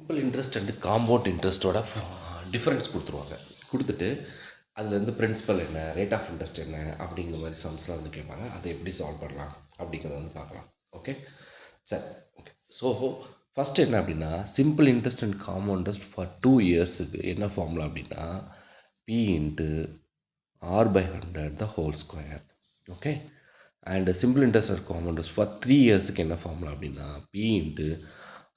Simple interest and compound இன்ட்ரெஸ்ட்டோட difference கொடுத்துருவாங்க. கொடுத்துட்டு அதுலேருந்து பிரின்சிபல் என்ன, ரேட் ஆஃப் இன்ட்ரெஸ்ட் என்ன அப்படிங்கிற மாதிரி சம்ஸ்லாம் வந்து கேட்பாங்க. அதை எப்படி சால்வ் பண்ணலாம் அப்படிங்கிறத வந்து பார்க்கலாம். ஓகே, சரி. ஓகே, ஸோ ஃபஸ்ட்டு என்ன அப்படின்னா, simple interest and compound interest for 2 இயர்ஸுக்கு என்ன ஃபார்முலா அப்படின்னா, P into R by 100 the whole square. Okay, and simple interest and compound interest for 3 இயர்ஸுக்கு என்ன ஃபார்முலா அப்படின்னா, P into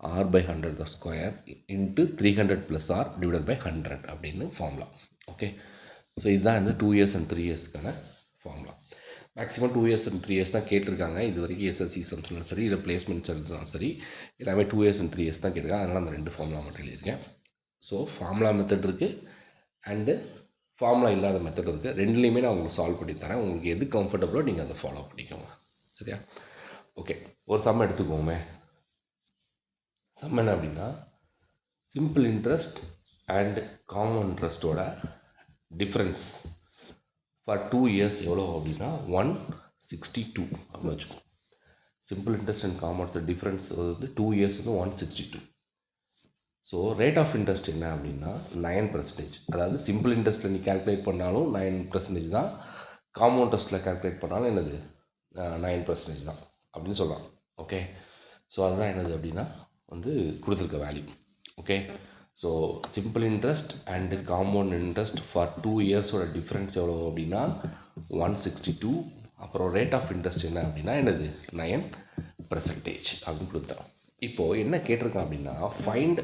R by 100 the square into 300 plus R divided by 100 அப்படின்னு formula. Okay, so இதுதான் வந்து 2 years and 3 இயர்ஸ்க்கான formula. Maximum 2 years and 3 years தான் கேட்டிருக்காங்க. இது வரைக்கும் எஸ்எஸ்சி சம்ஸ்லாம் சரி, இல்லை பிளேஸ்மெண்ட் சம்ஸ்லாம் சரி, எல்லாமே 2 இயர்ஸ் அண்ட் 3 இயர்ஸ் தான் கேட்டிருக்காங்க. அதனால் அந்த 2 ஃபார்முலா மட்டும் எழுதியிருக்கேன். ஸோ ஃபார்முலா மெத்தட் இருக்குது அண்டு ஃபார்முலா இல்லாத மெத்தட் இருக்குது. ரெண்டுலேயுமே நான் உங்களுக்கு சால்வ் பண்ணி தரேன். உங்களுக்கு எது கம்ஃபர்டபுளோ நீங்கள் அதை ஃபாலோ பண்ணிக்கோங்க. சரியா? ஓகே, ஒரு சம் எடுத்துக்கோமே. சம் என்ன அப்படின்னா, சிம்பிள் இன்ட்ரெஸ்ட் அண்ட் காம்பவுண்ட் இன்ட்ரெஸ்ட்டோட டிஃப்ரென்ஸ் ஃபார் 2 இயர்ஸ் எவ்வளோ அப்படின்னா 162 அப்படின்னு வச்சுக்கோம். Simple interest and compound difference வந்து 2 இயர்ஸ் வந்து 162. ஸோ ரேட் ஆஃப் இன்ட்ரெஸ்ட் என்ன அப்படின்னா 9%. அதாவது சிம்பிள் இன்ட்ரெஸ்ட்டில் நீ கேல்குலேட் பண்ணாலும் 9% தான், காம்பவுண்ட் இன்ட்ரெஸ்ட்டில் கேல்குலேட் பண்ணாலும் என்னது 9% தான் அப்படின்னு சொல்லலாம். ஓகே, ஸோ அதுதான் என்னது அப்படின்னா வந்து கொடுத்துருக்க value. Okay, so simple interest and compound interest for 2 இயர்ஸோட டிஃப்ரென்ஸ் எவ்வளோ அப்படின்னா 162. அப்புறம் ரேட் ஆஃப் இன்ட்ரெஸ்ட் என்ன அப்படின்னா என்னது 9% அப்படின்னு கொடுத்துட்டான். இப்போது என்ன கேட்டிருக்கான் அப்படின்னா, ஃபைண்ட்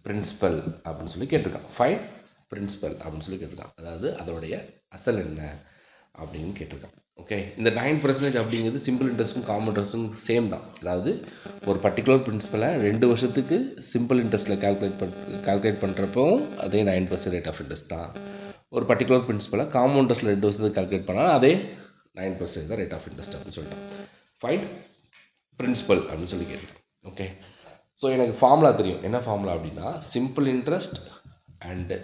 பிரின்சிபல் அப்படின்னு சொல்லி கேட்டிருக்கான். ஃபைண்ட் பிரின்சிபல் அப்படின்னு சொல்லி கேட்டிருக்கான். அதாவது அதோடைய அசல் என்ன அப்படின்னு கேட்டிருக்கான். ஓகே, இந்த 9% அப்படிங்கிறது சிம்பிள் இன்ட்ரெஸ்ட்டும் காம்பவுண்ட் இன்ட்ரெஸ்ட்டும் சேம் தான். அதாவது ஒரு பர்டிகுலர் பிரின்சிபலை 2 வருஷத்துக்கு சிம்பிள் இன்ட்ரெஸ்ட்டில் கால்குலேட் பண்ணுறப்பவும் அதே 9% ரேட் ஆஃப் இன்ட்ரெஸ்ட் தான். ஒரு பர்டிகுலர் பிரின்சிபலை காம்பவுண்ட் இன்ட்ரெஸ்ட்டில் 2 வருஷத்துக்கு கால்குலேட் பண்ணாலும் அதே 9% தான் ரேட் ஆஃப் இன்ட்ரெஸ்ட் அப்படின்னு சொல்லிட்டான். ஃபைண்ட் பிரின்சிபல் அப்படின்னு சொல்லி கேட்டிருக்கான். ஓகே, ஸோ எனக்கு ஃபார்முலா தெரியும். என்ன ஃபார்முலா அப்படின்னா, simple interest and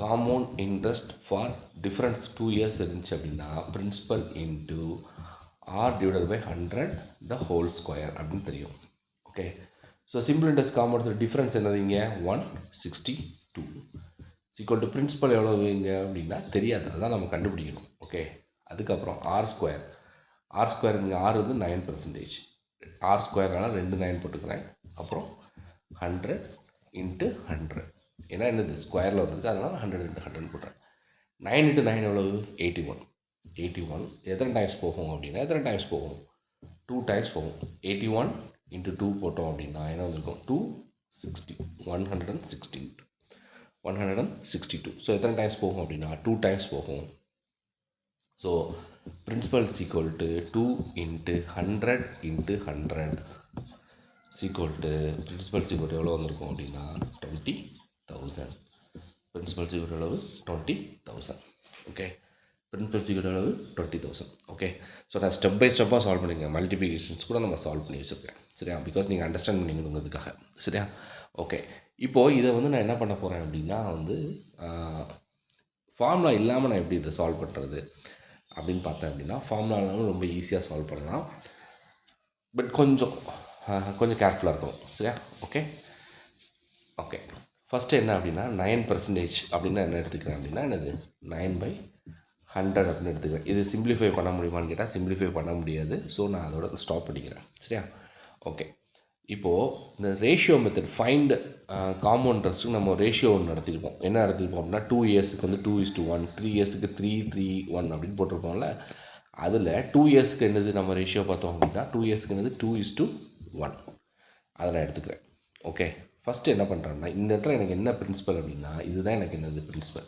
compound interest for difference 2 years இருந்துச்சு அப்படின்னா principal into R divided by 100 the whole square அப்படின்னு தெரியும். Okay, so simple interest compound difference என்னதுங்க 162 ஈக்குவல் டு பிரின்சிபல் எவ்வளோ இங்கே அப்படின்னா தெரியாது, அதுதான் நம்ம கண்டுபிடிக்கணும். ஓகே, அதுக்கப்புறம் ஆர் ஸ்கொயர் இங்கே ஆர் வந்து 9%. ஆர் ஸ்கொயர்னால 2 9 போட்டுக்கிறேன். அப்புறம் 100 இன்ட்டு 100, ஏன்னா என்னது ஸ்கொயரில் வந்துருக்கு, அதனால் 100 இன்ட்டு 100 போட்டுறேன். 9 இன்ட்டு 9 எவ்வளவு 81. எத்தனை டைம்ஸ் போகும் அப்படின்னா 2 டைம்ஸ் போகும். 81 இன்ட்டு 2 போட்டோம் அப்படின்னா என்ன வந்திருக்கும் 260. 162. ஸோ எத்தனை டைம்ஸ் போகும் அப்படின்னா 2 டைம்ஸ் போகும். So principal is equal to 2 into 100 into 100 equal to principal equal எவ்வளோ வந்திருக்கும் அப்படின்னா 20,000. பிரின்சிபல் ஈக்குவல் எவ்வளவு 20,000. ஓகே, பிரின்சிபல் ஈக்குவல் எவ்வளவு 20,000. ஓகே, ஸோ நான் ஸ்டெப் பை ஸ்டெப்பாக சால்வ் பண்ணியிருக்கேன். மல்டிபிகேஷன்ஸ் கூட நம்ம சால்வ் பண்ணி வச்சுருக்கேன். சரியா? பிகாஸ் நீங்கள் அண்டர்ஸ்டாண்ட் பண்ணிக்கணுங்கிறதுக்காக. சரியா? ஓகே, இப்போது இதை வந்து நான் என்ன பண்ண போகிறேன் அப்படின்னா வந்து ஃபார்முலா இல்லாமல் நான் எப்படி இதை சால்வ் பண்ணுறது அப்படின்னு பார்த்தேன் அப்படின்னா, ஃபார்முலா இல்லாமல் ரொம்ப ஈஸியாக சால்வ் பண்ணலாம். பட் கொஞ்சம் கேர்ஃபுல்லாக இருக்கணும். சரியா? ஓகே, ஃபஸ்ட்டு என்ன அப்படின்னா 9% அப்படின்னா என்ன எடுத்துக்கிறேன் அப்படின்னா என்னது 9/100 அப்படின்னு எடுத்துக்கிறேன். இது சிம்பிளிஃபை பண்ண முடியுமான்னு கேட்டால் சிம்பிளிஃபை பண்ண முடியாது. ஸோ நான் அதோட ஸ்டாப் பண்ணிக்கிறேன். சரியா? ஓகே, இப்போது இந்த ரேஷியோ மெத்தட் ஃபைண்ட் காம்பவுண்ட் இன்ட்ரெஸ்ட்டுக்கு நம்ம ரேஷியோ ஒன்று நடத்திருப்போம். என்ன நடத்திருப்போம் அப்படின்னா 2 இயர்ஸுக்கு வந்து 2:1, 3 இயர்ஸுக்கு 3:3:1 அப்படின்னு போட்டிருப்போம்ல. அதில் 2 இயர்ஸுக்கு என்னது நம்ம ரேஷியோ பார்த்தோம் அப்படின்னா 2 இயர்ஸுக்கு என்னது 2:1. அதை நான் எடுத்துக்கிறேன். ஓகே, ஃபஸ்ட்டு என்ன பண்ணுறேன்னா இந்த இடத்துல எனக்கு என்ன பிரின்சிபல் அப்படின்னா இதுதான் எனக்கு என்னது பிரின்சிபல்.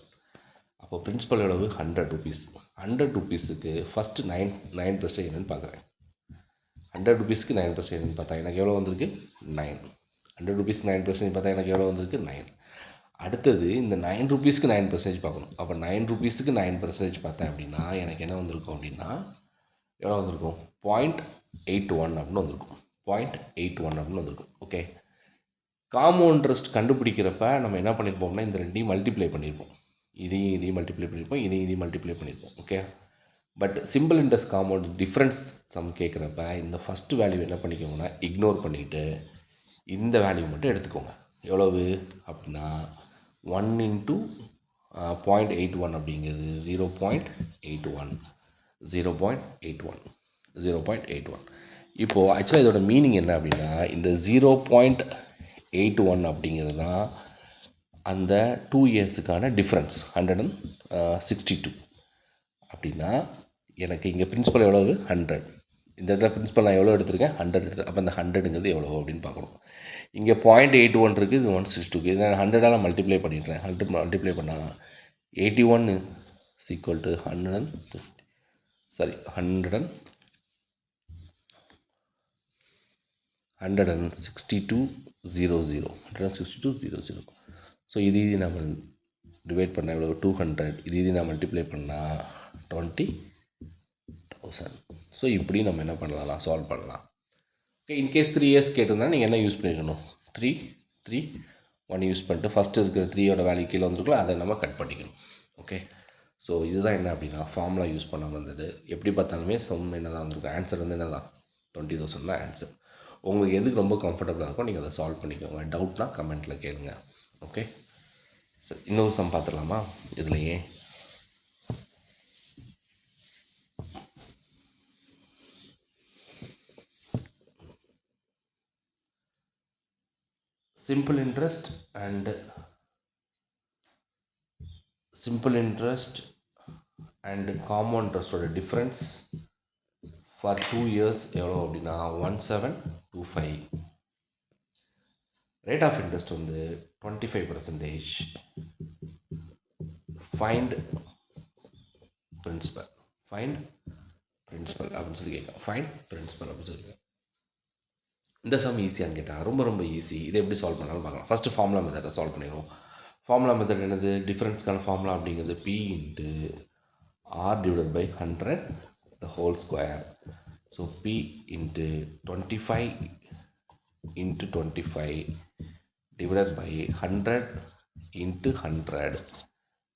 அப்போ பிரின்சிபல் எவ்வளவு 100 ருபீஸ். 100 ருபீஸுக்கு ஃபஸ்ட்டு 9% என்னன்னு பார்க்குறேன். 100 ருபீஸ்க்கு 9% என்னன்னு பார்த்தா எனக்கு எவ்வளோ வந்திருக்கு 9. 100 ருபீஸ்க்கு 9% பார்த்தா எனக்கு எவ்வளோ வந்திருக்கு 9. அடுத்தது இந்த 9 ருபீஸ்க்கு 9% பார்க்கணும். அப்போ 9 ருபீஸுக்கு 9% பார்த்தேன் அப்படின்னா எனக்கு என்ன வந்திருக்கும் அப்படின்னா எவ்வளோ வந்திருக்கும் 0.81 அப்படின்னு வந்திருக்கும். 0.81 அப்படின்னு வந்திருக்கும். ஓகே, காம்பவுண்ட் இன்ட்ரெஸ்ட் கண்டுபிடிக்கிறப்ப நம்ம என்ன பண்ணியிருப்போம்னா இந்த ரெண்டையும் மல்டிப்ளை பண்ணியிருப்போம். இதையும் மல்டிப்ளை பண்ணியிருப்போம், இதையும் மல்டிப்ளை பண்ணியிருப்போம். Okay, but simple interest compound difference sum கேட்குறப்ப இந்த ஃபஸ்ட்டு வேல்யூ என்ன பண்ணிக்கோங்கன்னா இக்னோர் பண்ணிவிட்டு இந்த வேல்யூ மட்டும் எடுத்துக்கோங்க. எவ்வளவு அப்படின்னா 1 இன்ட்டு 0.81 அப்படிங்கிறது 0.81 0.81 இப்போது ஆக்சுவலாக இதோட மீனிங் என்ன அப்படின்னா இந்த 0.81 அப்படிங்கிறது தான் அந்த 2 இயர்ஸுக்கான டிஃப்ரென்ஸ் 162 அப்படின்னா எனக்கு இங்கே பிரின்சிபல் எவ்வளவு 100, இந்த இடத்துல பிரின்சிபல் நான் எவ்வளோ எடுத்திருக்கேன் 100 எடுத்து, அப்போ அந்த 100ங்கிறது எவ்வளோ அப்படின்னு பார்க்கணும். இங்கே 0.81 இருக்குது, இது 162, இதை நான் 100ஆல் மல்டிப்ளை பண்ணிடுறேன். 100 மல்டிப்ளை பண்ணால் 81 is equal to 162.00. ஸோ இது நம்ம டிவைட் பண்ணால் எவ்வளோ 200, இது நான் மல்டிப்ளை பண்ணால் 20,000. ஸோ இப்படி நம்ம என்ன பண்ணலாம், சால்வ் பண்ணலாம். ஓகே, இன்கேஸ் 3 இயர்ஸ் கேட்டிருந்தா நீங்கள் என்ன யூஸ் பண்ணிக்கணும், 1 யூஸ் பண்ணிட்டு ஃபஸ்ட்டு இருக்கிற 3யோட வேல்யூ கீழே வந்துருக்கலாம், அதை நம்ம கட் பண்ணிக்கணும். ஓகே, ஸோ இதுதான் என்ன அப்படின்னா ஃபார்முலா யூஸ் பண்ணாமல் இருந்தது. எப்படி பார்த்தாலுமே சம் என்ன தான் வந்திருக்கும், ஆன்சர் வந்து என்ன தான் 20,000 தான் ஆன்சர். உங்களுக்கு எதுக்கு ரொம்ப கம்ஃபர்டபுளாக இருக்கும் நீங்கள் அதை சால்வ் பண்ணிக்கோங்க. டவுட்னா கமெண்ட்டில் கேளுங்க. ஓகே, சரி, இன்னொரு சம் பார்த்துடலாமா இதுலையே. simple interest and compound interest ஓட difference for 2 years எவ்வளோ அப்படின்னா 1725. rate of interest வந்து 25%. find principal அப்படின்னு சொல்லி கேட்கலாம். find principal அப்படின்னு சொல்லி கேட்கலாம். இந்த சம் ஈஸியான்னு கேட்டால் ரொம்ப ஈஸி. இதை எப்படி சால்வ் பண்ணாலும் பார்க்கலாம். ஃபஸ்ட்டு ஃபார்முலா மெத்தடை சால்வ் பண்ணிடுவோம். ஃபார்முலா மெத்தட் என்னது, டிஃப்ரென்ஸ்க்கான ஃபார்முலா அப்படிங்கிறது P into R divided by 100 the whole square. So P into 25 into 25 divided by 100 into 100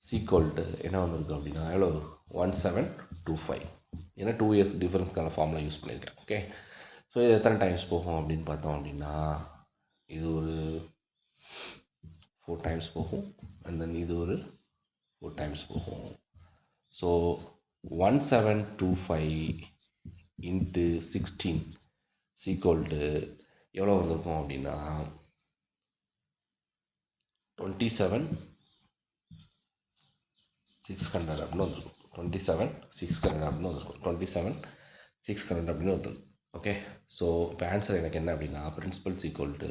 equal to என்ன வந்திருக்கு அப்படின்னா எவ்வளோ 1725. ஏன்னா 2 இயர்ஸ் டிஃப்ரென்ஸ்க்கான ஃபார்முலா யூஸ் பண்ணியிருக்கேன். ஓகே, ஸோ இது எத்தனை டைம்ஸ் போகும் அப்படின்னு பார்த்தோம் அப்படின்னா இது ஒரு 4 டைம்ஸ் போகும், அண்ட் தென் இது ஒரு 4 டைம்ஸ் போகும். ஸோ 1725 இன்ட்டு 16 சீக்வல் டு எவ்வளோ வந்திருக்கும் அப்படின்னா 27,600 அப்படின்னு வந்துருக்கும். 27,600 அப்படின்னு வந்துருக்கும். 27,600 அப்படின்னு வந்துருக்கும். ஓகே, ஸோ இப்போ ஆன்சர் எனக்கு என்ன அப்படின்னா பிரின்சிபல் சீக்வல் டு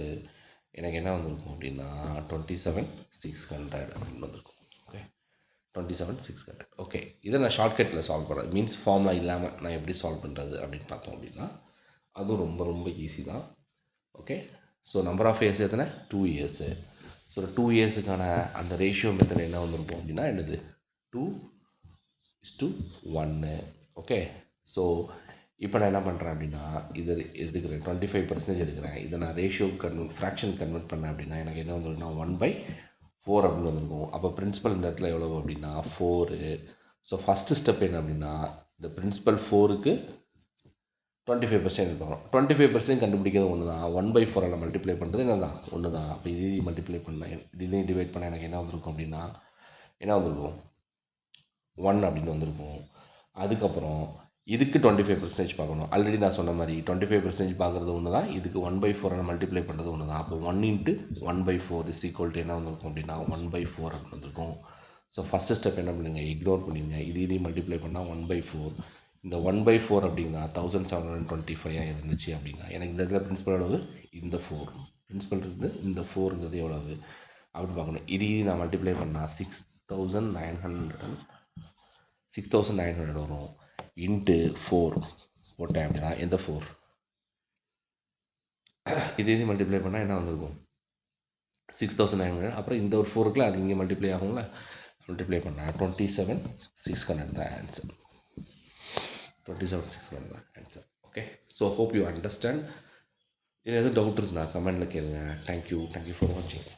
எனக்கு என்ன வந்திருக்கும் அப்படின்னா 27,600 அப்படின்னு வந்திருக்கும். ஓகே, 27,600. ஓகே, இதை நான் ஷார்ட்கட்டில் சால்வ் பண்ணுறேன். மீன்ஸ் ஃபார்முலா இல்லாமல் நான் எப்படி சால்வ் பண்ணுறது அப்படின்னு பார்த்தோம் அப்படின்னா அதுவும் ரொம்ப ஈஸி தான். Okay, so number of years எத்தனை 2 இயர்ஸு. ஸோ 2 இயர்ஸுக்கான அந்த ரேஷியோ மெத்தட் என்ன வந்திருக்கும் அப்படின்னா என்னது 2:1. ஓகே, ஸோ இப்போ நான் என்ன பண்ணுறேன் அப்படின்னா இதை எடுக்கிறேன் 25% எடுக்கிறேன். இதை நான் ரேஷியோ ஃப்ராக்ஷன் கன்வெர்ட் பண்ணேன் அப்படின்னா எனக்கு என்ன வந்துருக்குன்னா 1/4 அப்படின்னு வந்துருக்கும். அப்போ பிரின்சிபல் இந்த இடத்துல எவ்வளோ அப்படின்னா 4. ஸோ ஃபஸ்ட்டு ஸ்டெப் என்ன அப்படின்னா இந்த பிரின்சிபல் 4க்கு 25% எடுக்கணும். 25% கண்டுபிடிக்கிறது ஒன்று தான். 1/4 மல்டிப்ளை பண்ணுறது என்ன தான் ஒன்று தான். அப்போ இதையும் மல்டிப்ளை பண்ணேன், இதையும் டிவைட் பண்ண எனக்கு என்ன வந்திருக்கும் அப்படின்னா என்ன வந்திருக்கும் 1 அப்படின்னு வந்திருக்கும். அதுக்கப்புறம் இதுக்கு 25% பார்க்கணும். ஆல்ரெடி நான் சொன்ன மாதிரி 25% பார்க்குறது ஒன்று தான், இதுக்கு 1/4 மல்டிப்ளை பண்ணுறது ஒன்று தான். அப்போ 1 இன்ட்டு 1/4 இஸ் ஈக்குவல் டு என்ன வந்திருக்கும் அப்படின்னா 1/4 அப்படின்னு வந்திருக்கும். ஸோ ஃபஸ்ட்டு ஸ்டெப் என்ன பண்ணுங்க, இக்னோர் பண்ணிடுங்க. இதையும் மல்டிப்ளை பண்ணால் 1/4. இந்த 1/4 அப்படின்னா 1725 இருந்துச்சு அப்படின்னா எனக்கு இந்த இதில் பிரின்சிபல் எவ்வளவு இந்த 4 பிரின்சிபல் இருக்குது. இந்த 4ங்கிறது எவ்வளவு அப்படின்னு பார்க்கணும். இதையும் நான் மல்டிப்ளை பண்ணால் 6,900 வரும். இன்ட்டு 4 போட்டேன் அப்படின்னா எந்த 4 இதையும் மல்டிப்ளை பண்ணால் என்ன வந்திருக்கும் 6,900. அப்புறம் இந்த ஒரு 4 இருக்குல்ல அது இங்கே மல்டிப்ளை ஆகும்ல, மல்டிப்ளை பண்ணால் 27,600 தான் ஆன்சர். 27,600 தான் answer. Okay, so hope you understand. இது எதுவும் டவுட் இருந்தால் கமெண்டில் கேளுங்க. தேங்க்யூ ஃபார் வாட்சிங்.